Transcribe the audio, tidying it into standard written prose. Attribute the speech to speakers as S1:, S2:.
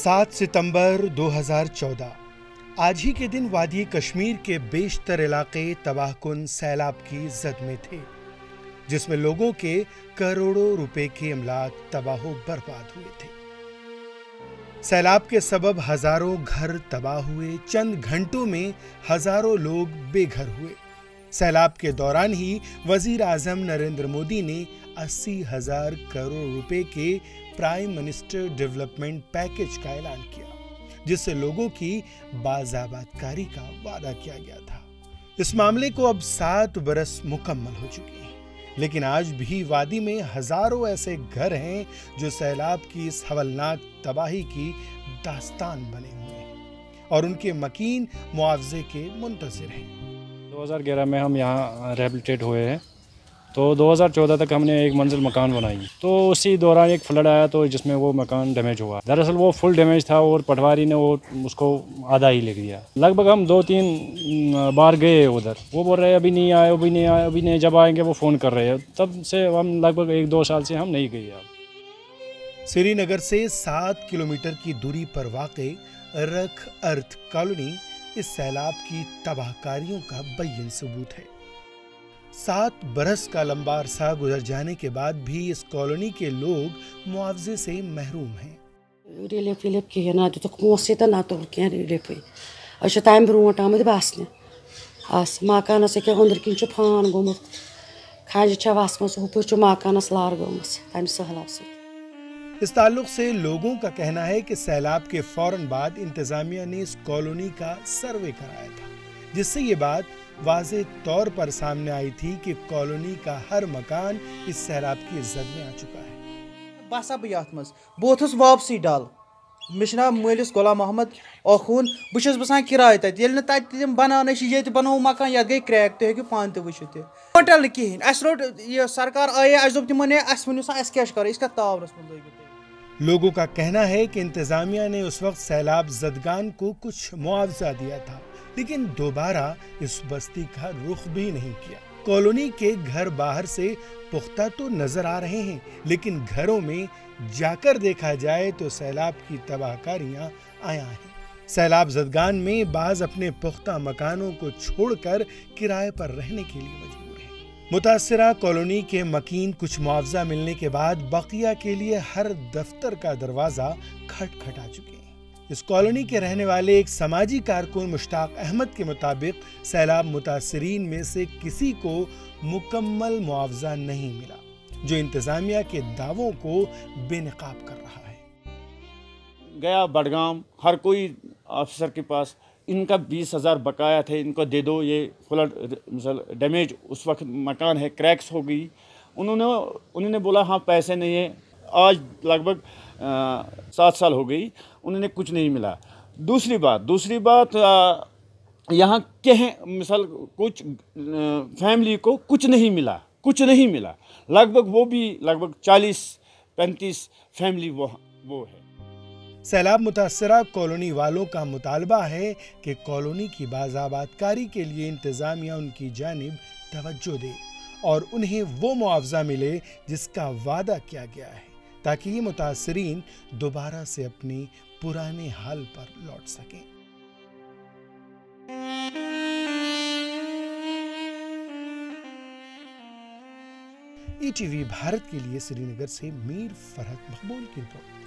S1: 7 सितंबर 2014 आज ही के दिन वादी कश्मीर के बेशतर इलाके तबाहकुन सैलाब की जद में थे, जिसमें लोगों के करोड़ों रुपए के अमलाक तबाह बर्बाद हुए थे। सैलाब के सबब हजारों घर तबाह हुए, चंद घंटों में हजारों लोग बेघर हुए। सैलाब के दौरान ही वजीर आजम नरेंद्र मोदी ने 80,000 करोड़ रुपए के प्राइम मिनिस्टर डेवलपमेंट पैकेज का ऐलान किया, जिससे लोगों की बाज़ाबातकारी का वादा किया गया था। इस मामले को अब 7 बरस मुकम्मल हो चुके हैं, लेकिन आज भी वादी में हजारों ऐसे घर हैं जो सैलाब की इस हवलनाक तबाही की दास्तान बने हुए हैं और उनके मकीन मुआवजे के मुंतज़िर हैं।
S2: 2011 में हम यहाँ रिहेबिलिटेट हुए हैं, तो 2014 तक हमने एक मंजिल मकान बनाई। तो उसी दौरान एक फ्लड आया तो जिसमें वो मकान डैमेज हुआ। दरअसल वो फुल डैमेज था और पटवारी ने वो उसको आधा ही लिख दिया। लगभग हम 2-3 बार गए उधर, वो बोल रहे हैं अभी नहीं आए, अभी नहीं आए, अभी नहीं, जब आएंगे वो फ़ोन कर रहे हैं। तब से हम लगभग 1-2 साल से हम नहीं गए। अब
S1: श्रीनगर से 7 किलोमीटर की दूरी पर वाक़े रख अर्थ कॉलोनी इस सैलाब की तबाहकारियों का बय्यन सबूत है। 7 बरस का लंबा अरसा गुजर जाने के बाद भी इस कॉलोनी के लोग मुआवजे से महरूम हैं।
S3: रिलीफ कहें दुख पोसे तो ना तुल कह रिलीफ तम ब्रोट आमद बसने मकानस अंदर किन फान गोमुत खज वसम हुप मकानस लार गोमस तम सहलाब से।
S1: इस ताल्लुक से लोगों का कहना है कि सैलाब के फौरन बाद इंतजामिया ने इस कॉलोनी का सर्वे कराया था, जिससे ये बात वाज़े तौर पर सामने आई थी कि कॉलोनी का हर मकान इस सैलाब की जद में आ चुका है।
S4: बसा बह बोथस वापसी डाल मे नाव मलिस गुलाम मोहम्मद ओखून बस बसान किराए तम बनान ये बनो मकान ये गई क्रैक तुम हेकू पान वुचित टोटल कहें अस रोट यह सरकार आए अस दोप तिमन अस वनो सा क्या कर इसका तावरस मन लगे।
S1: लोगों का कहना है कि इंतजामिया ने उस वक्त सैलाब जदगान को कुछ मुआवजा दिया था, लेकिन दोबारा इस बस्ती का रुख भी नहीं किया। कॉलोनी के घर बाहर से पुख्ता तो नजर आ रहे हैं, लेकिन घरों में जाकर देखा जाए तो सैलाब की तबाहकारियां आया हैं। सैलाब जदगान में बाज अपने पुख्ता मकानों को छोड़कर किराए पर रहने के लिए मजबूर हैं। मुतासिरा कॉलोनी के मकीन कुछ मुआवजा मिलने के बाद बकिया के लिए हर दफ्तर का दरवाजा खटखटा चुके हैं। इस कॉलोनी के रहने वाले एक समाजी कारकुन मुश्ताक अहमद के मुताबिक सैलाब मुतासिरीन में से किसी को मुकम्मल मुआवजा नहीं मिला, जो इंतजामिया के दावों को बेनकाब कर रहा है।
S5: गया बडगाम, हर कोई ऑफिसर के पास इनका 20,000 बकाया थे, इनको दे दो, ये फ्लड मिसाल डैमेज उस वक्त मकान है, क्रैक्स हो गई। उन्होंने बोला हाँ पैसे नहीं है। आज लगभग 7 साल हो गई, उन्होंने कुछ नहीं मिला। दूसरी बात यहाँ के मिसाल कुछ फैमिली को कुछ नहीं मिला। लगभग वो भी लगभग 40-35 फैमिली वो है।
S1: सैलाब मुतासरा कॉलोनी वालों का मुतालबा है कि कॉलोनी की बाज़ाबातकारी के लिए इंतजामिया उनकी जानिब तवज्जो दे और उन्हें वो मुआवजा मिले जिसका वादा किया गया है, ताकि ये मुतासरीन दोबारा से अपने पुराने हाल पर लौट सकें। ETV भारत के लिए श्रीनगर से मीर फरहत मकबूल की रिपोर्ट।